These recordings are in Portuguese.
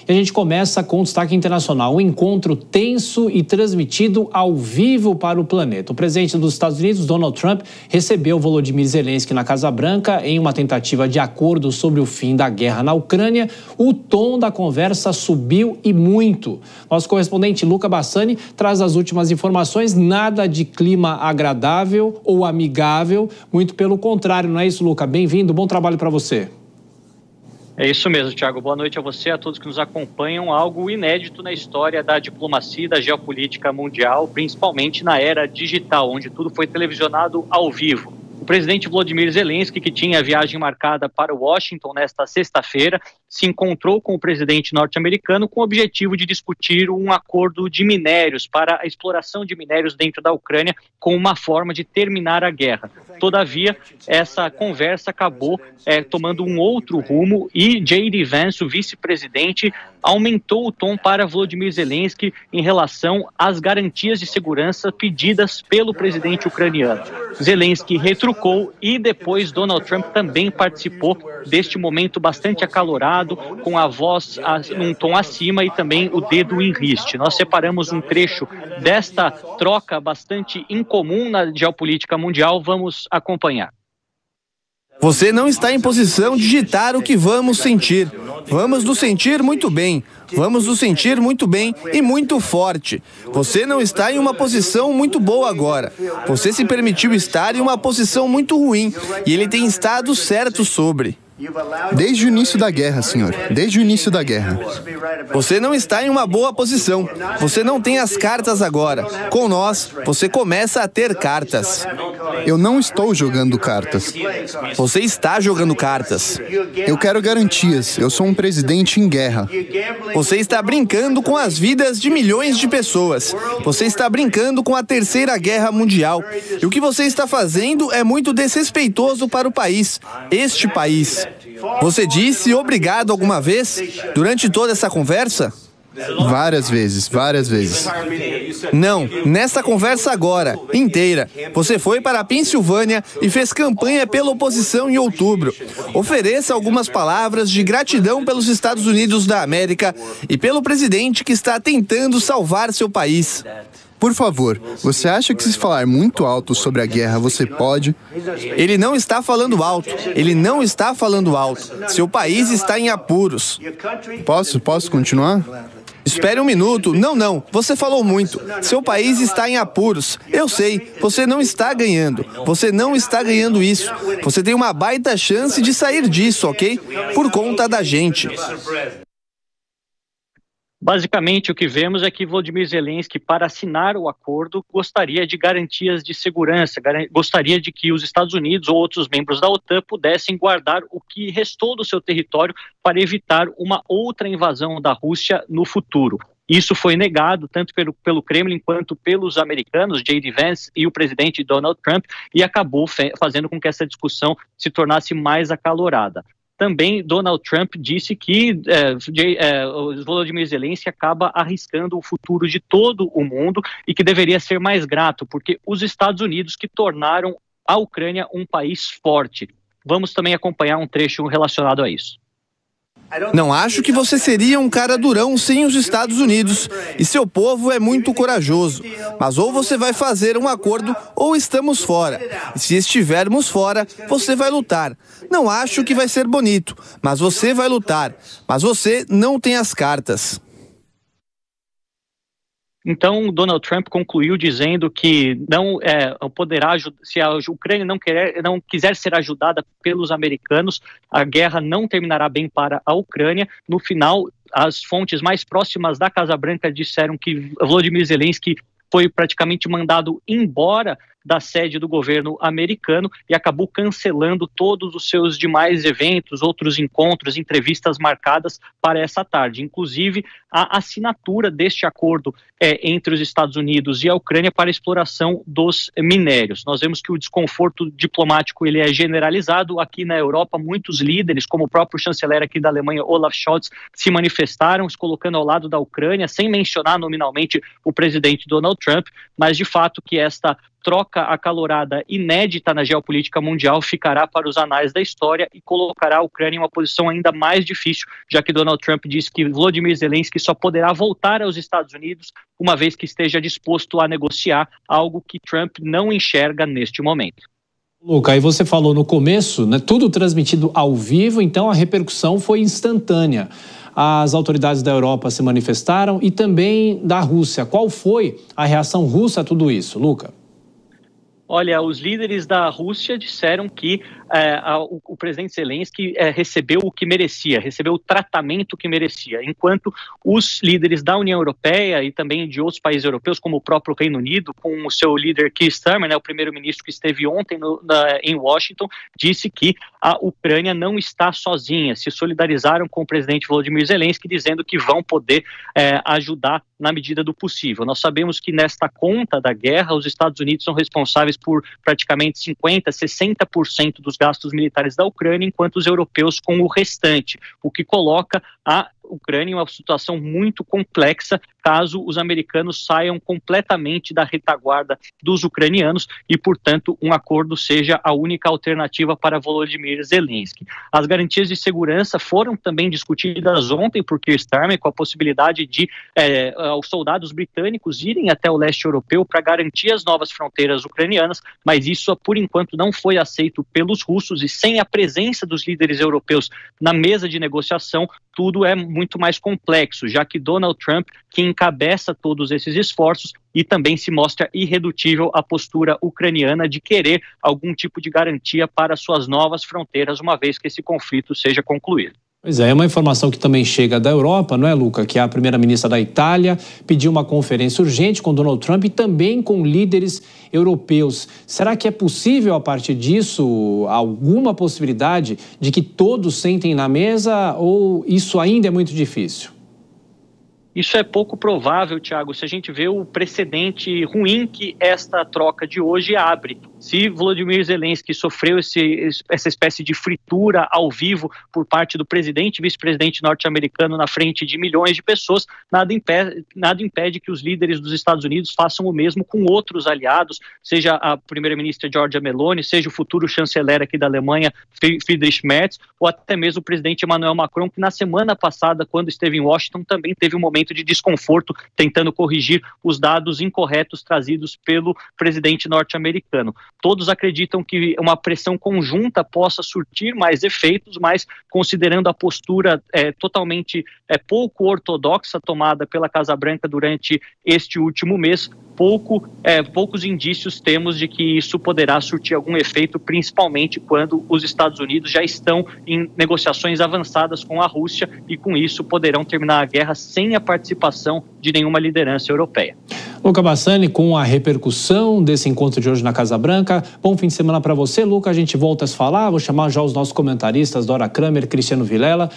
E a gente começa com o destaque internacional, um encontro tenso e transmitido ao vivo para o planeta. O presidente dos Estados Unidos, Donald Trump, recebeu Volodymyr Zelensky na Casa Branca em uma tentativa de acordo sobre o fim da guerra na Ucrânia. O tom da conversa subiu e muito. Nosso correspondente Luca Bassani traz as últimas informações, nada de clima agradável ou amigável, muito pelo contrário, não é isso, Luca? Bem-vindo, bom trabalho para você. É isso mesmo, Thiago. Boa noite a você, a todos que nos acompanham. Algo inédito na história da diplomacia e da geopolítica mundial, principalmente na era digital, onde tudo foi televisionado ao vivo. O presidente Volodymyr Zelensky, que tinha a viagem marcada para Washington nesta sexta-feira, se encontrou com o presidente norte-americano com o objetivo de discutir um acordo de minérios para a exploração de minérios dentro da Ucrânia como uma forma de terminar a guerra. Todavia, essa conversa acabou tomando um outro rumo e J.D. Vance, o vice-presidente, aumentou o tom para Volodymyr Zelensky em relação às garantias de segurança pedidas pelo presidente ucraniano. Zelensky retrucou e depois Donald Trump também participou deste momento bastante acalorado, com a voz num tom acima e também o dedo em riste. Nós separamos um trecho desta troca bastante incomum na geopolítica mundial. Vamos acompanhar. Você não está em posição de ditar o que vamos sentir. Vamos nos sentir muito bem. Vamos nos sentir muito bem e muito forte. Você não está em uma posição muito boa agora. Você se permitiu estar em uma posição muito ruim e ele tem estado certo sobre. Desde o início da guerra, senhor. Desde o início da guerra. Você não está em uma boa posição. Você não tem as cartas agora. Com nós, você começa a ter cartas. Eu não estou jogando cartas. Você está jogando cartas. Eu quero garantias. Eu sou um presidente em guerra. Você está brincando com as vidas de milhões de pessoas. Você está brincando com a Terceira Guerra Mundial. E o que você está fazendo é muito desrespeitoso para o país. Este país. Você disse obrigado alguma vez durante toda essa conversa? Várias vezes, várias vezes. Não, nessa conversa agora, inteira. Você foi para a Pensilvânia e fez campanha pela oposição em outubro. Ofereça algumas palavras de gratidão pelos Estados Unidos da América e pelo presidente que está tentando salvar seu país. Por favor, você acha que se falar muito alto sobre a guerra, você pode? Ele não está falando alto. Ele não está falando alto. Seu país está em apuros. Posso continuar? Espere um minuto. Não. Você falou muito. Seu país está em apuros. Eu sei. Você não está ganhando. Você não está ganhando isso. Você tem uma baita chance de sair disso, ok? Por conta da gente. Basicamente, o que vemos é que Volodymyr Zelensky, para assinar o acordo, gostaria de garantias de segurança, gostaria de que os Estados Unidos ou outros membros da OTAN pudessem guardar o que restou do seu território para evitar uma outra invasão da Rússia no futuro. Isso foi negado tanto pelo Kremlin quanto pelos americanos, J.D. Vance e o presidente Donald Trump, e acabou fazendo com que essa discussão se tornasse mais acalorada. Também Donald Trump disse que o Volodymyr Zelensky acaba arriscando o futuro de todo o mundo e que deveria ser mais grato, porque os Estados Unidos que tornaram a Ucrânia um país forte. Vamos também acompanhar um trecho relacionado a isso. Não acho que você seria um cara durão sem os Estados Unidos, e seu povo é muito corajoso. Mas ou você vai fazer um acordo ou estamos fora. E se estivermos fora, você vai lutar. Não acho que vai ser bonito, mas você vai lutar. Mas você não tem as cartas. Então, Donald Trump concluiu dizendo que não poderá, se a Ucrânia não quiser ser ajudada pelos americanos, a guerra não terminará bem para a Ucrânia. No final, as fontes mais próximas da Casa Branca disseram que Volodymyr Zelensky foi praticamente mandado embora da sede do governo americano e acabou cancelando todos os seus demais eventos, outros encontros, entrevistas marcadas para essa tarde. Inclusive, a assinatura deste acordo entre os Estados Unidos e a Ucrânia para a exploração dos minérios. Nós vemos que o desconforto diplomático ele é generalizado. Aqui na Europa, muitos líderes, como o próprio chanceler aqui da Alemanha, Olaf Scholz, se manifestaram, se colocando ao lado da Ucrânia, sem mencionar nominalmente o presidente Donald Trump, mas de fato que esta troca acalorada inédita na geopolítica mundial ficará para os anais da história e colocará a Ucrânia em uma posição ainda mais difícil, já que Donald Trump disse que Volodymyr Zelensky só poderá voltar aos Estados Unidos uma vez que esteja disposto a negociar, algo que Trump não enxerga neste momento. Luca, aí você falou no começo, né, tudo transmitido ao vivo, então a repercussão foi instantânea. As autoridades da Europa se manifestaram e também da Rússia. Qual foi a reação russa a tudo isso, Luca? Olha, os líderes da Rússia disseram que o presidente Zelensky recebeu o que merecia, recebeu o tratamento que merecia, enquanto os líderes da União Europeia e também de outros países europeus, como o próprio Reino Unido, com o seu líder Keir Starmer, né, o primeiro-ministro que esteve ontem em Washington, disse que a Ucrânia não está sozinha, se solidarizaram com o presidente Volodymyr Zelensky, dizendo que vão poder ajudar na medida do possível. Nós sabemos que nesta conta da guerra, os Estados Unidos são responsáveis por praticamente 50%, 60% dos gastos militares da Ucrânia, enquanto os europeus com o restante, o que coloca a Ucrânia em uma situação muito complexa caso os americanos saiam completamente da retaguarda dos ucranianos e, portanto, um acordo seja a única alternativa para Volodymyr Zelensky. As garantias de segurança foram também discutidas ontem por Keir Starmer, com a possibilidade de os soldados britânicos irem até o leste europeu para garantir as novas fronteiras ucranianas, mas isso, por enquanto, não foi aceito pelos russos e sem a presença dos líderes europeus na mesa de negociação, tudo é muito mais complexo, já que Donald Trump, que encabeça todos esses esforços, e também se mostra irredutível a postura ucraniana de querer algum tipo de garantia para suas novas fronteiras, uma vez que esse conflito seja concluído. Pois é uma informação que também chega da Europa, não é, Luca? Que a primeira-ministra da Itália pediu uma conferência urgente com Donald Trump e também com líderes europeus. Será que é possível, a partir disso, alguma possibilidade de que todos sentem na mesa ou isso ainda é muito difícil? Isso é pouco provável, Thiago, se a gente vê o precedente ruim que esta troca de hoje abre. Se Volodymyr Zelensky sofreu essa espécie de fritura ao vivo por parte do presidente e vice-presidente norte-americano na frente de milhões de pessoas, nada impede que os líderes dos Estados Unidos façam o mesmo com outros aliados, seja a primeira-ministra Giorgia Meloni, seja o futuro chanceler aqui da Alemanha, Friedrich Merz, ou até mesmo o presidente Emmanuel Macron, que na semana passada, quando esteve em Washington, também teve um momento de desconforto, tentando corrigir os dados incorretos trazidos pelo presidente norte-americano. Todos acreditam que uma pressão conjunta possa surtir mais efeitos, mas considerando a postura totalmente pouco ortodoxa tomada pela Casa Branca durante este último mês, poucos indícios temos de que isso poderá surtir algum efeito, principalmente quando os Estados Unidos já estão em negociações avançadas com a Rússia e com isso poderão terminar a guerra sem a participação de nenhuma liderança europeia. Luca Bassani, com a repercussão desse encontro de hoje na Casa Branca, bom fim de semana para você, Luca, a gente volta a se falar, vou chamar já os nossos comentaristas, Dora Kramer, Cristiano Vilela.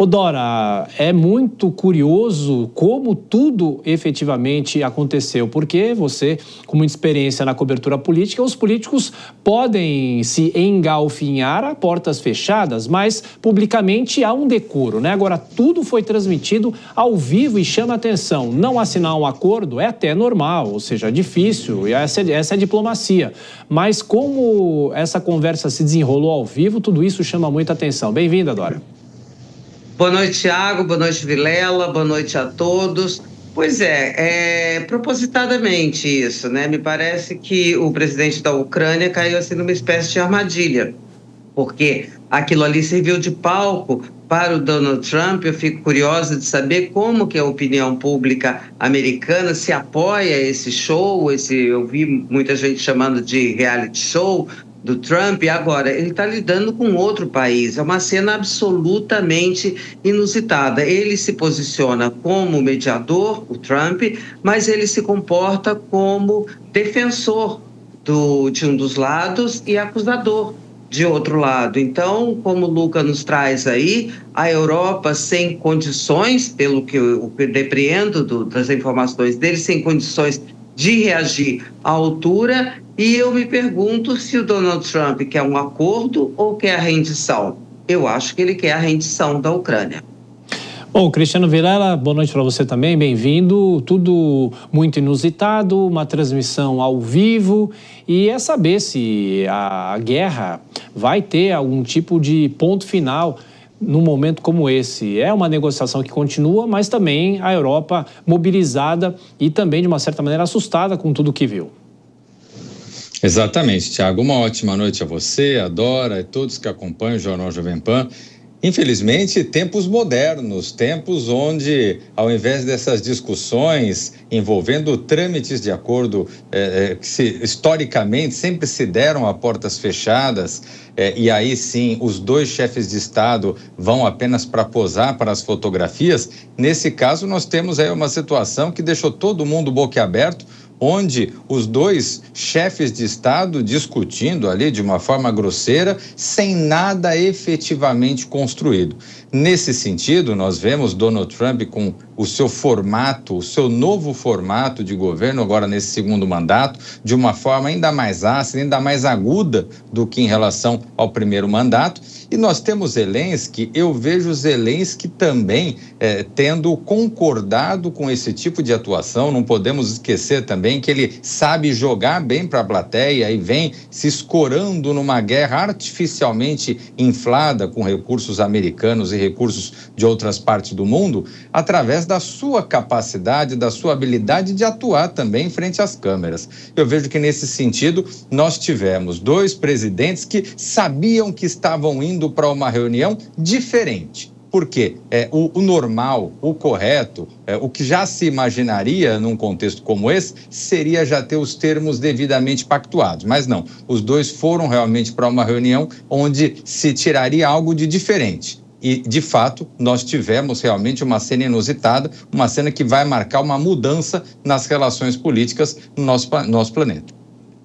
Ô Dora, é muito curioso como tudo efetivamente aconteceu, porque você, com muita experiência na cobertura política, os políticos podem se engalfinhar a portas fechadas, mas publicamente há um decoro, né? Agora, tudo foi transmitido ao vivo e chama atenção. Não assinar um acordo é até normal, ou seja, difícil, e essa é a diplomacia. Mas como essa conversa se desenrolou ao vivo, tudo isso chama muita atenção. Bem-vinda, Dora. Boa noite, Thiago. Boa noite, Vilela. Boa noite a todos. Pois propositadamente isso, né? Me parece que o presidente da Ucrânia caiu assim numa espécie de armadilha, porque aquilo ali serviu de palco para o Donald Trump. Eu fico curiosa de saber como que a opinião pública americana se apoia a esse show, eu vi muita gente chamando de reality show do Trump. Agora, ele está lidando com outro país, é uma cena absolutamente inusitada. Ele se posiciona como mediador, o Trump, mas ele se comporta como defensor de um dos lados e acusador de outro lado. Então, como o Luca nos traz aí, a Europa sem condições, pelo que eu depreendo das informações dele, sem condições de reagir à altura, e eu me pergunto se o Donald Trump quer um acordo ou quer a rendição. Eu acho que ele quer a rendição da Ucrânia. Bom, Cristiano Vilela, boa noite para você também, bem-vindo. Tudo muito inusitado, uma transmissão ao vivo, e é saber se a guerra vai ter algum tipo de ponto final num momento como esse. É uma negociação que continua, mas também a Europa mobilizada e também, de uma certa maneira, assustada com tudo que viu. Exatamente, Thiago. Uma ótima noite a você, a Dora e todos que acompanham o Jornal Jovem Pan. Infelizmente, tempos modernos, tempos onde, ao invés dessas discussões envolvendo trâmites de acordo que historicamente sempre se deram a portas fechadas, e aí sim os dois chefes de Estado vão apenas para posar para as fotografias, nesse caso nós temos aí uma situação que deixou todo mundo boquiaberto, onde os dois chefes de Estado discutindo ali de uma forma grosseira, sem nada efetivamente construído. Nesse sentido, nós vemos Donald Trump com o seu formato, o seu novo formato de governo, agora nesse segundo mandato, de uma forma ainda mais ácida, ainda mais aguda do que em relação ao primeiro mandato. E nós temos Zelensky, eu vejo Zelensky também tendo concordado com esse tipo de atuação. Não podemos esquecer também que ele sabe jogar bem para a plateia e vem se escorando numa guerra artificialmente inflada com recursos americanos e recursos de outras partes do mundo, através da sua capacidade, da sua habilidade de atuar também frente às câmeras. Eu vejo que nesse sentido nós tivemos dois presidentes que sabiam que estavam indo para uma reunião diferente. Porque o normal, o correto, o que já se imaginaria num contexto como esse, seria já ter os termos devidamente pactuados. Mas não, os dois foram realmente para uma reunião onde se tiraria algo de diferente. E, de fato, nós tivemos realmente uma cena inusitada, uma cena que vai marcar uma mudança nas relações políticas no nosso planeta.